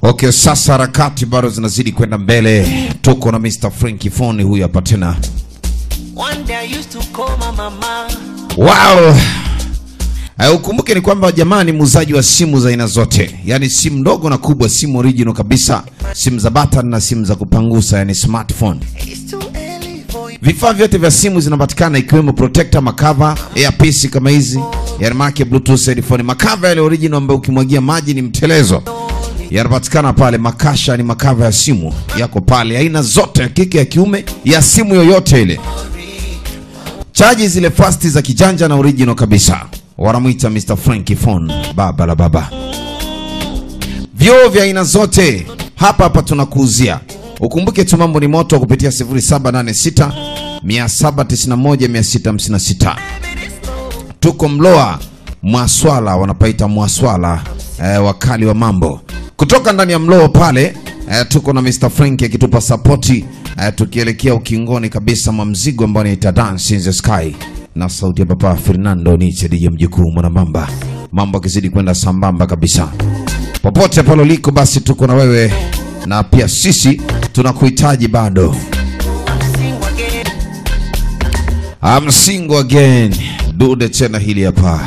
Okay, sasa harakati bado zinazidi kwenda mbele. Tuko na Mr. Frankie Phone huyu hapa tena. Wow. Ukumbuke ni kwamba jamani muuzaji wa simu za aina zote. Yaani simu ndogo na kubwa, simu original kabisa, simu za button na simu za kupangusa, yani smartphone. Vifaa vyote vya simu zinapatikana ikiwemo protector, makava, earpiece kama hizi, yani make bluetooth headphone, makava yale original ambayo ukimwagia maji ni mtelezo. Yanapatikana pale. Makasha ni makava ya simu yako pale, aina zote, ya kike ya kiume, ya simu yoyote ile. Chaji zile fast za kijanja na original kabisa. Wanamuita Mr. Frankie Phone, baba la baba. Vyo vya aina zote hapa tunakuuzia. Ukumbuke tu mambo ni moto kupitia 0786 791 656. Tuko Mloa, Mwaswala, wanapaita Mwaswala, wakali wa mambo. Kutoka ndani ya Mloa pale, tuko na Mr. Frankie akitupa support, tukielekea ukingoni kabisa mwa mzigo ambao ni Dance in the Sky. Na sauti ya Papa Fernando Nietzsche, DJ mjukuu mwana mamba. Mambo kizidi kwenda sambamba kabisa. Popote pale uliko basi tuko na wewe, na pia sisi tunakuhitaji bado. I'm single again. Dude tena hili hapa.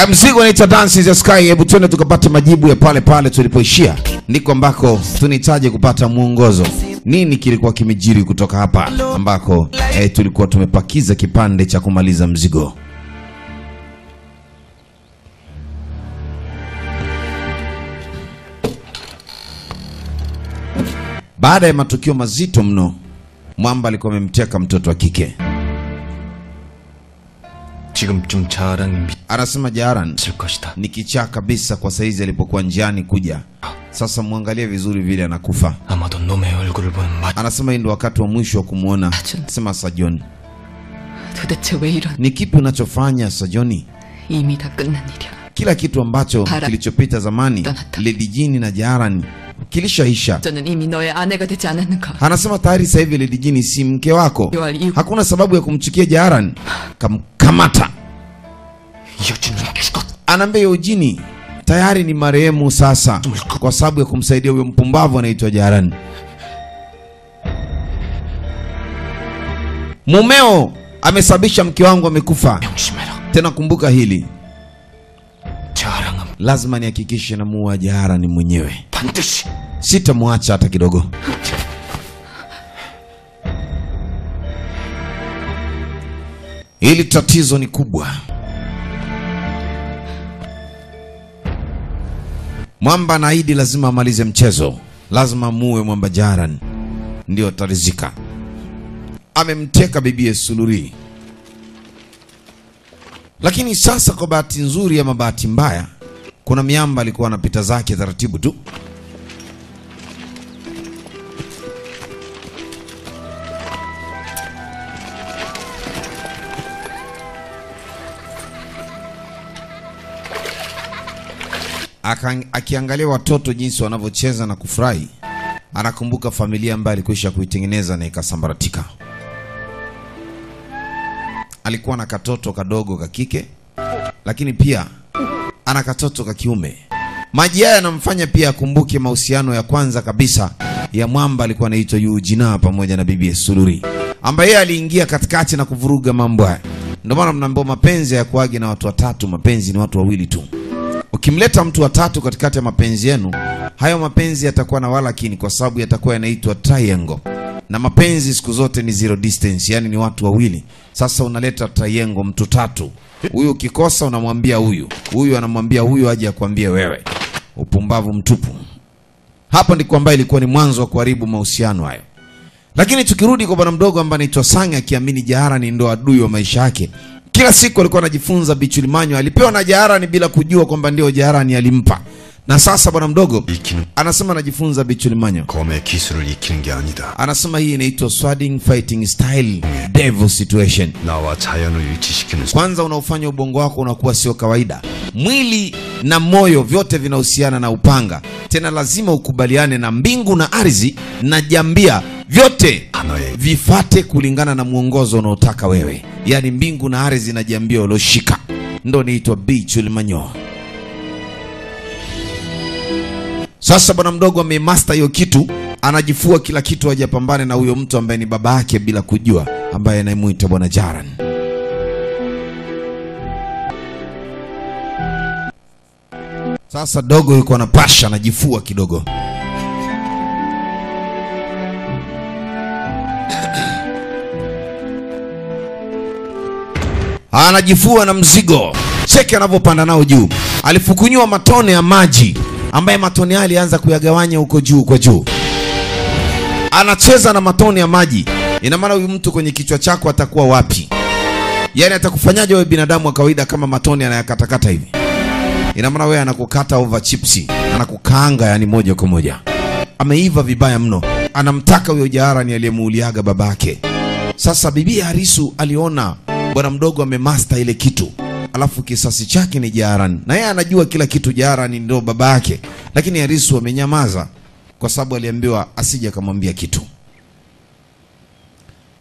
Mzigo unaitwa Dance in the Sky. Hebu twende tukapate majibu ya pale pale tulipoishia. Ndiko ambako tunahitaji kupata muongozo. Nini kilikuwa kimejiri kutoka hapa ambako tulikuwa tumepakiza kipande cha kumaliza mzigo. Baada ya matukio mazito mno, Mwamba alikuwa amemteka mtoto wa kike. Anasema Jaran ni kichaa kabisa kwa saizi alipokuwa njiani kuja. Sasa muangalie vizuri vile anakufa. Anasema hii ndio wakati wa mwisho wa kumuona. Sema Sajoni, ni kipi unachofanya Sajoni? Kila kitu ambacho kilichopita zamani, Lady Jini na Jaran, kilishaisha. Anasema tayari sasa hivi Lady Jini si mke wako. Hakuna sababu ya kumchukia Jaran. Kamata. Anaambia Eugene tayari ni marehemu sasa kwa sababu ya kumsaidia huyo mpumbavu anaitwa Jaran. Mumeo amesababisha mke wangu amekufa. Tena kumbuka hili, lazima nihakikishe na muua Jaran mwenyewe. Sitamwacha hata kidogo. Hili tatizo ni kubwa. Mwamba anaahidi lazima amalize mchezo. Lazima muue Mwamba Jaran, ndio atarizika. Amemteka bibi Suluri. Lakini sasa kwa bahati nzuri ama bahati mbaya, kuna miamba alikuwa anapita zake taratibu tu. Akiangalia watoto jinsi wanavyocheza na kufurahi, anakumbuka familia ambayo alikwisha kuitengeneza na ikasambaratika. Alikuwa na katoto kadogo ka kike, lakini pia ana katoto ka kiume. Maji haya yanamfanya pia akumbuke mahusiano ya kwanza kabisa ya Mwamba alikuwa anaitwa Eugene pamoja na bibi Suluri, ambaye aliingia katikati na kuvuruga mambo haya. Ndio maana mnaambiwa mapenzi ya kuagi na watu watatu, mapenzi ni watu wawili tu. Ukimleta mtu wa tatu katikati ya mapenzi yenu, hayo mapenzi yatakuwa na walakini, kwa sababu yatakuwa yanaitwa triangle. Na mapenzi siku zote ni zero distance, yani ni watu wawili. Sasa unaleta triangle, mtu tatu. Huyu ukikosa unamwambia huyu, huyu anamwambia huyu aje akwambie wewe. Upumbavu mtupu. Hapa ndiko ambaye ilikuwa ni mwanzo wa kuharibu mahusiano hayo. Lakini tukirudi kwa bwana mdogo ambaye anaitwa Sang, akiamini Jaran ndo adui wa maisha yake. Kila siku alikuwa anajifunza Bichulimanyo. Alipewa na Jaran bila kujua kwamba ndio Jaran alimpa. Na sasa bwana mdogo anasema anajifunza Bichulimanyo. Anasema hii inaitwa swording fighting style devil situation. Kwanza unaufanya ubongo wako unakuwa sio kawaida. Mwili na moyo vyote vinahusiana na upanga. Tena lazima ukubaliane na mbingu na ardhi na jambia, vyote vifate kulingana na muongozo unaotaka wewe. Yani mbingu na ardhi na jambia uloshika. Ndo niitwa Bichulimanyo. Sasa bwana mdogo amemaster hiyo kitu, anajifua kila kitu hajapambane na huyo mtu ambaye ni baba yake bila kujua, ambaye anayemuita bwana Jaran. Sasa dogo yuko anapasha, anajifua kidogo. Anajifua na mzigo. Cheki anavyopanda nao juu. Alifukunywa matone ya maji, ambaye matone yale alianza kuyagawanya huko juu kwa juu. Anacheza na matone ya maji. Ina maana huyu mtu kwenye kichwa chako atakuwa wapi? Yaani atakufanyaje wewe binadamu wa kawaida kama matone anayakatakata hivi? Ina maana wewe anakukata over chipsi, anakukaanga yani moja kwa moja. Ameiva vibaya mno. Anamtaka huyo Jaran aliyemuuliaga babake. Sasa bibi Harisu aliona bwana mdogo amemaster ile kitu. Alafu kisasi chake ni Jaran. Na yeye anajua kila kitu, Jaran ndio baba yake. Lakini Harisu amenyamaza kwa sababu aliambiwa asije akamwambia kitu.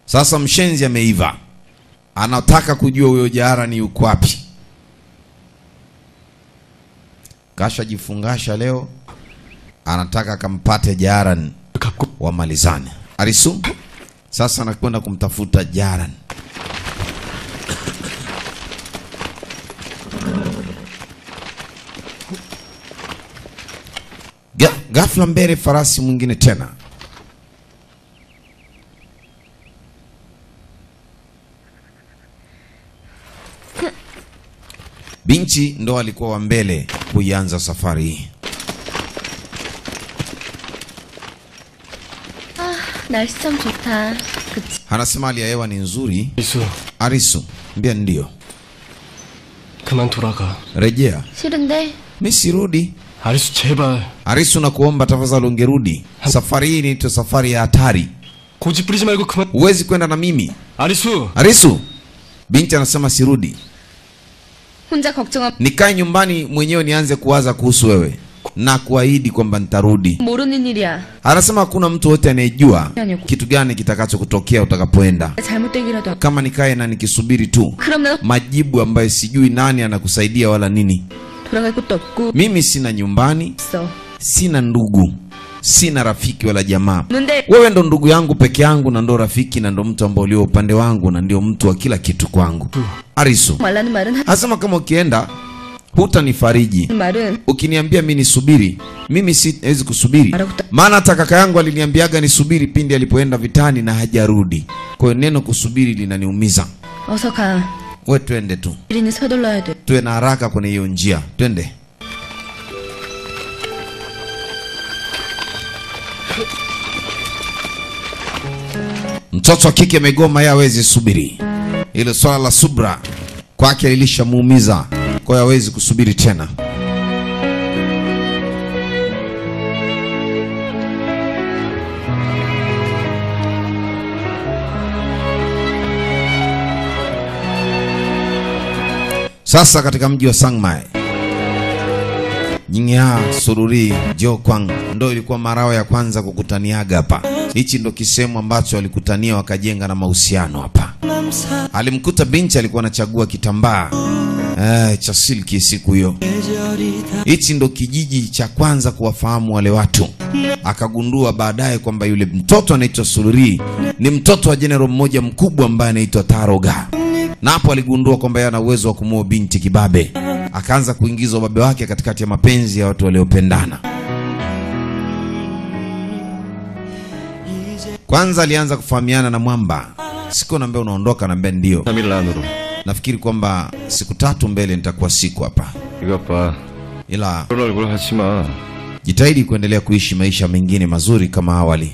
Sasa mshenzi ameiva. Anataka kujua huyo Jaran yuko wapi. Kasha jifungasha leo. Anataka kampate Jaran wamalizane. Harisu sasa anakwenda kumtafuta Jaran. Ghafla mbele farasi mwingine tena. Binti ndo alikuwa wa mbele kuianza safari hii. 날씨 참 좋다. 그치? Anasema hali ya hewa ni nzuri. Harisu, mbia ndio. 그만 돌아가. Rejea. 싫은데? Mimi sirudi. Harisu 제발. Harisu nakuomba tafadhali ungerudi. Safari hii ni safari ya hatari. 고집 부리지 말고 그만. Huwezi kwenda na mimi. Harisu. Binti anasema sirudi. 혼자 걱정하. Nikae nyumbani mwenyewe nianze kuwaza kuhusu wewe. Na kuahidi kwamba nitarudi. 모르는 일이야. Anasema hakuna mtu wote anayejua kitu gani kitakacho kutokea utakapoenda. 잘못되기라도. Kama nikae na nikisubiri tu majibu ambayo sijui nani anakusaidia wala nini. 돌아갈 것도 없고. Mimi sina nyumbani, sina ndugu, sina rafiki wala jamaa. Wewe ndo ndugu yangu peke yangu, na ndo rafiki, na ndo mtu ambaye ulio upande wangu, na ndio mtu wa kila kitu kwangu. Harisu asema kama ukienda hutanifariji. Ukiniambia mimi nisubiri, mimi siwezi kusubiri. Maana hata kaka yangu aliniambiaga nisubiri pindi alipoenda vitani na hajarudi. Kwa hiyo neno kusubiri linaniumiza. Wewe twende tu. Tuwe na haraka kwenye hiyo njia. Twende. Mtoto wa kike amegoma, yeye hawezi subiri. Ile swala la subra kwake lilishamuumiza. Kwa hiyo hawezi kusubiri tena. Sasa katika mji wa Sangmai, Nyingya, Sururi, Jokwang ndo ilikuwa marao ya kwanza kukutaniaga hapa. Hichi ndo kisemu ambacho walikutania wakajenga na mahusiano hapa. Alimkuta binti alikuwa anachagua kitambaa cha silki siku hiyo. Hichi ndo kijiji cha kwanza kuwafahamu wale watu. Akagundua baadaye kwamba yule mtoto anaitwa Sururi ni mtoto wa general mmoja mkubwa ambaye anaitwa Taroga. Na hapo aligundua kwamba yeye ana uwezo wa kumuoa binti kibabe. Akaanza kuingiza ubabe wake katikati ya mapenzi ya watu waliopendana. Kwanza alianza kufahamiana na Mwamba. Siku naambia unaondoka, naambia ndio. Nafikiri kwamba siku 3 mbele nitakuwa siku hapa. Ila jitahidi kuendelea kuishi maisha mengine mazuri kama awali.